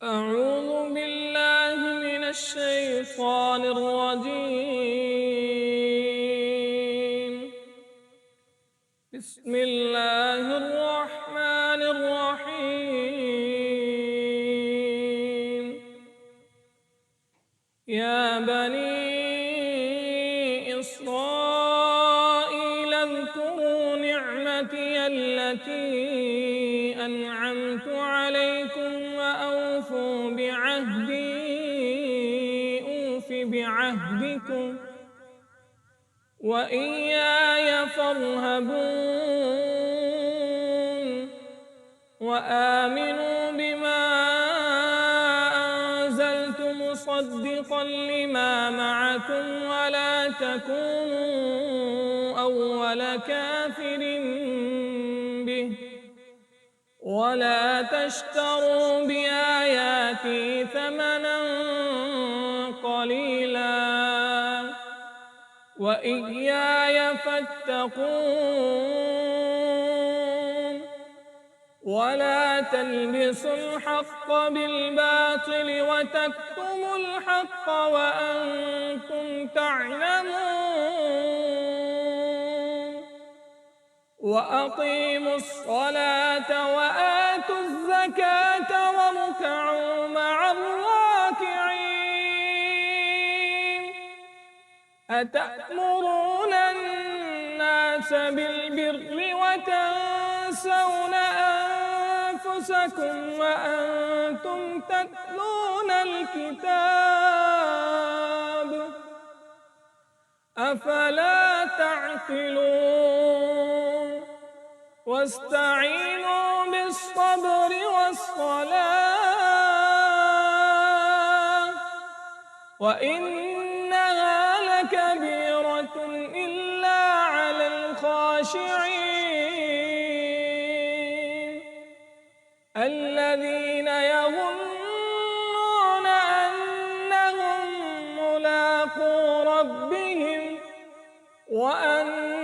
أعوذ بالله من الشيطان الرجيم. بسم الله الرحمن الرحيم. يا بني إسرائيل اذكروا نعمتي التي أنعمت عليكم وأوفوا بعهدي أوف بعهدكم وإياي فارهبون وآمنوا بما أنزلت مصدقا لما معكم ولا تكونوا أول كافر به ولا تشتروا بآياتي ثمنا قليلا وإياي فاتقون ولا تلبسوا الحق بالباطل وتكتموا الحق وأنتم تعلمون وأقيموا الصلاة وآتوا الزكاة واركعوا مع الراكعين أتأمرون الناس بالبر وتنسون أنفسكم وأنتم تتلون الكتاب أفلا تعقلون واستعينوا بالصبر والصلاة وإنها لكبيرة إلا على الخاشعين الذين يظنون أنهم ملاقو ربهم وأن